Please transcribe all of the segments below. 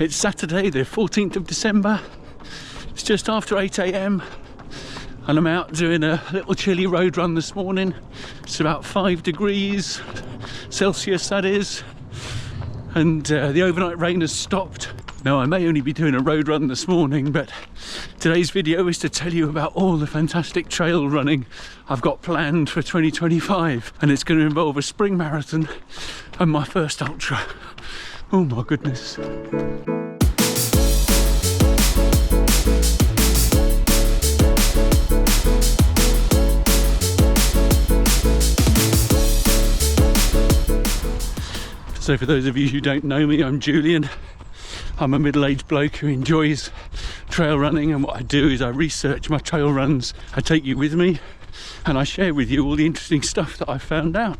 It's Saturday the 14th of December. It's just after 8 AM and I'm out doing a little chilly road run this morning. It's about 5 degrees Celsius, that is, and the overnight rain has stopped. Now, I may only be doing a road run this morning, but today's video is to tell you about all the fantastic trail running I've got planned for 2025, and it's going to involve a spring marathon and my first ultra. Oh my goodness. So for those of you who don't know me, I'm Julian. I'm a middle-aged bloke who enjoys trail running, and what I do is I research my trail runs. I take you with me and I share with you all the interesting stuff that I've found out.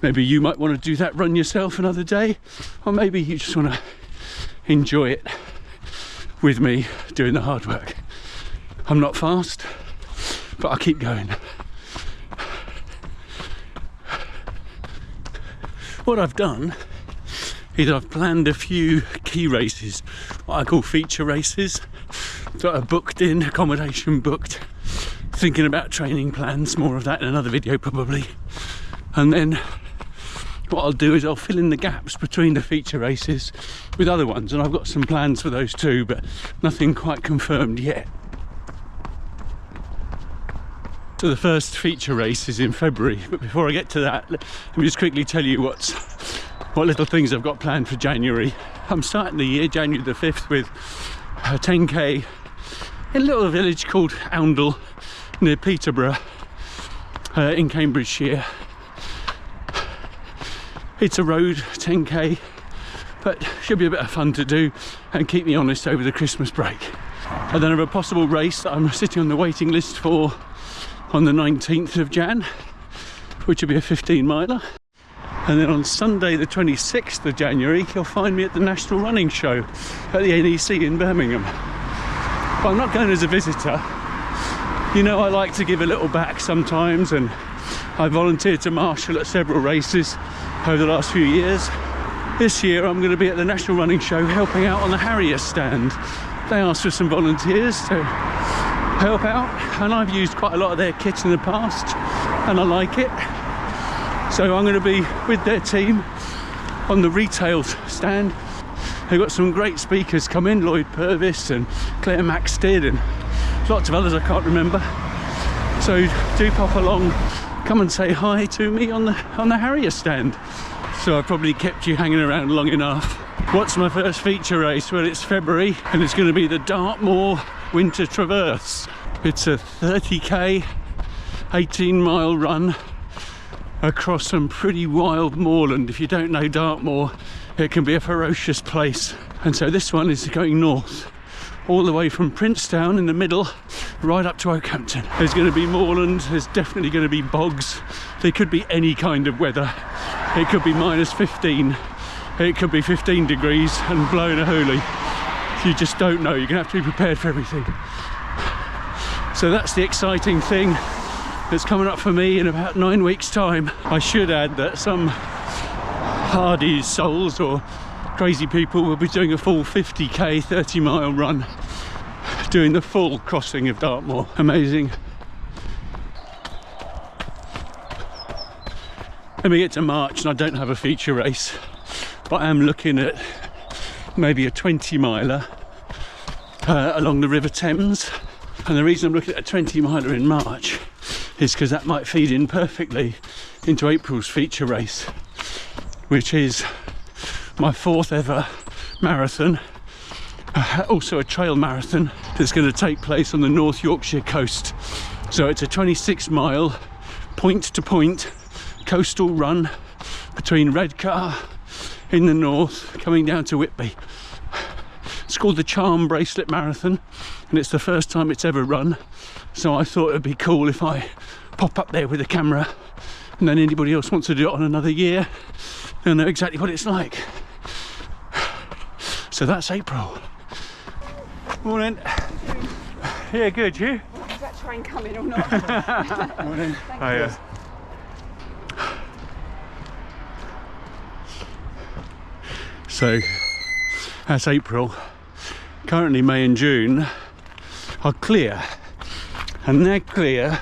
Maybe you might want to do that run yourself another day, or maybe you just want to enjoy it with me doing the hard work. I'm not fast, but I'll keep going. What I've done is I've planned a few key races, what I call feature races, that are booked in, accommodation booked, thinking about training plans, more of that in another video probably. And then what I'll do is I'll fill in the gaps between the feature races with other ones, and I've got some plans for those too, but nothing quite confirmed yet. So the first feature race is in February, but before I get to that, let me just quickly tell you what little things I've got planned for January. I'm starting the year, January the 5th, with a 10k in a little village called Oundle near Peterborough in Cambridgeshire. It's a road 10k, but should be a bit of fun to do and keep me honest over the Christmas break. And then I have a possible race that I'm sitting on the waiting list for on the 19th of Jan, which will be a 15-miler. And then on Sunday the 26th of January, you'll find me at the National Running Show at the NEC in Birmingham. But I'm not going as a visitor. You know, I like to give a little back sometimes, and I volunteered to marshal at several races over the last few years. This year I'm going to be at the National Running Show helping out on the Harrier stand. They asked for some volunteers to help out, and I've used quite a lot of their kit in the past and I like it. So I'm going to be with their team on the retail stand. They've got some great speakers come in, Lloyd Purvis and Claire Maxted and lots of others I can't remember. So do pop along, come and say hi to me on the Harrier stand. So I've probably kept you hanging around long enough. What's my first feature race? Well, it's February and it's going to be the Dartmoor Winter Traverse. It's a 30k 18-mile run across some pretty wild moorland. If you don't know Dartmoor, it can be a ferocious place. And so this one is going north, all the way from Princetown in the middle, right up to Oakhampton. There's going to be moorland, there's definitely going to be bogs. There could be any kind of weather. It could be -15, it could be 15 degrees and blowing a hoolie. You just don't know, you're going to have to be prepared for everything. So that's the exciting thing that's coming up for me in about 9 weeks' time. I should add that some hardy souls or crazy people will be doing a full 50k 30-mile run, doing the full crossing of Dartmoor. Amazing. Then we get to March and I don't have a feature race, but I am looking at maybe a 20-miler along the River Thames. And the reason I'm looking at a 20-miler in March is because that might feed in perfectly into April's feature race, which is my 4th ever marathon, also a trail marathon that's going to take place on the North Yorkshire coast. So it's a 26-mile point-to-point coastal run between Redcar in the north coming down to Whitby. It's called the Charm Bracelet Marathon and it's the first time it's ever run, so I thought it'd be cool if I pop up there with a camera, and then anybody else wants to do it on another year, they'll know exactly what it's like. So that's April. Morning. Yeah, good, you? Is that train coming or not? Morning. Thank you. So That's April. Currently May and June are clear, and they're clear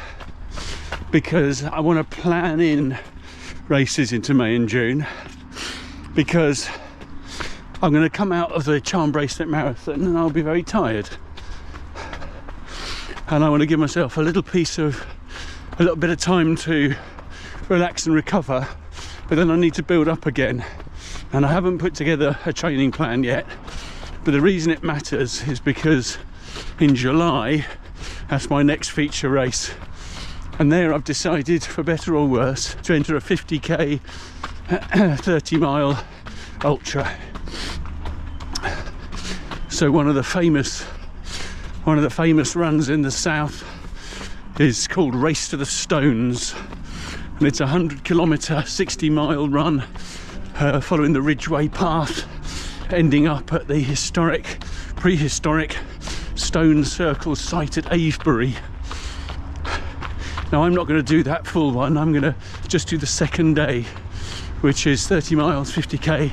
because I want to plan in races into May and June, because I'm going to come out of the Charm Bracelet Marathon and I'll be very tired, and I want to give myself a little bit of time to relax and recover, but then I need to build up again, and I haven't put together a training plan yet. But the reason it matters is because in July, that's my next feature race, and there I've decided, for better or worse, to enter a 50k 30-mile ultra. So one of the famous runs in the south is called Race to the Stones, and it's a 100-kilometre 60-mile run following the Ridgeway Path, ending up at the prehistoric stone circle site at Avebury. Now I'm not going to do that full one, I'm going to just do the second day, which is 30 miles 50k,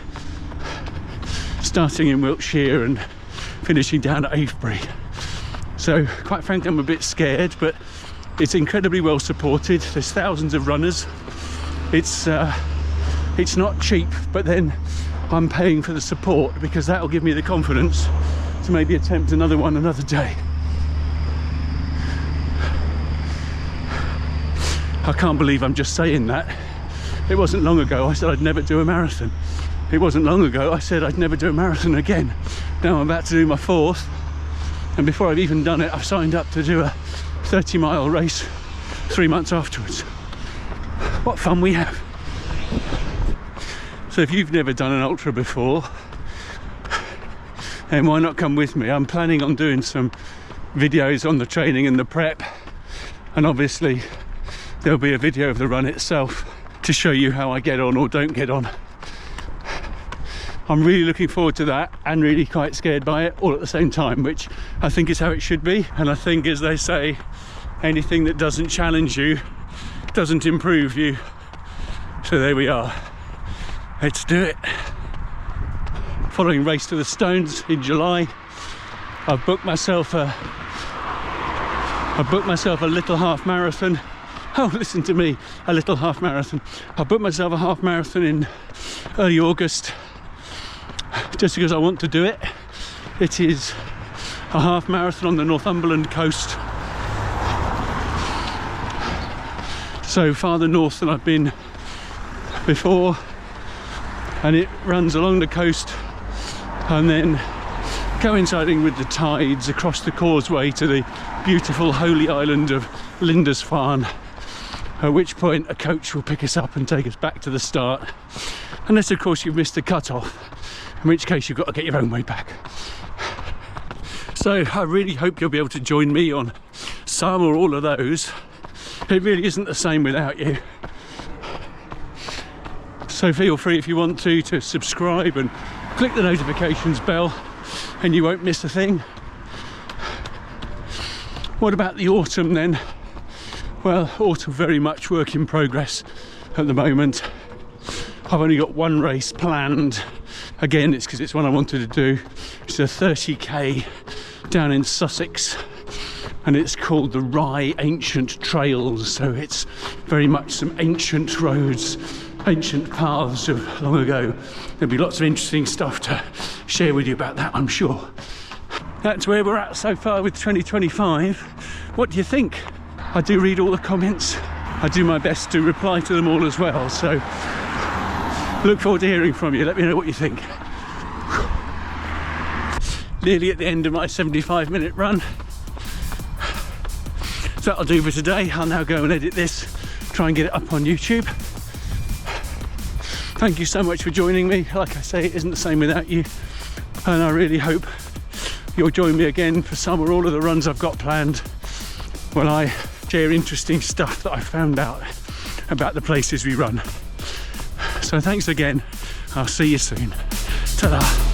starting in Wiltshire and finishing down at Avebury. So quite frankly I'm a bit scared, but it's incredibly well supported. There's thousands of runners. It's not cheap, but then I'm paying for the support because that'll give me the confidence to maybe attempt another one another day. I can't believe I'm just saying that. It wasn't long ago I said I'd never do a marathon. It wasn't long ago I said I'd never do a marathon again. Now I'm about to do my 4th, and before I've even done it, I've signed up to do a 30-mile race 3 months afterwards. What fun we have. So if you've never done an ultra before, then why not come with me? I'm planning on doing some videos on the training and the prep, and obviously there'll be a video of the run itself to show you how I get on or don't get on. I'm really looking forward to that and really quite scared by it all at the same time, which I think is how it should be. And I think, as they say, anything that doesn't challenge you doesn't improve you. So there we are. Let's do it. Following Race to the Stones in July, I've booked myself a little half marathon. Oh, listen to me, a little half marathon. I booked myself a half marathon in early August, just because I want to do it. It is a half marathon on the Northumberland coast, so farther north than I've been before, and it runs along the coast and then coinciding with the tides across the causeway to the beautiful holy island of Lindisfarne, at which point a coach will pick us up and take us back to the start, unless of course you've missed the cut-off, in which case you've got to get your own way back. So I really hope you'll be able to join me on some or all of those. It really isn't the same without you. So feel free, if you want to subscribe and click the notifications bell, and you won't miss a thing. What about the autumn then? Well, autumn very much work in progress at the moment. I've only got one race planned. Again, it's because it's one I wanted to do. It's a 30k down in Sussex, and it's called the Rye Ancient Trails. So it's very much some ancient roads, ancient paths of long ago. There'll be lots of interesting stuff to share with you about that, I'm sure. That's where we're at so far with 2025. What do you think? I do read all the comments. I do my best to reply to them all as well, so look forward to hearing from you. Let me know what you think. Nearly at the end of my 75-minute run. So that'll do for today. I'll now go and edit this, try and get it up on YouTube. Thank you so much for joining me. Like I say, it isn't the same without you, and I really hope you'll join me again for some or all of the runs I've got planned, when I share interesting stuff that I found out about the places we run. So thanks again. I'll see you soon. Ta-da.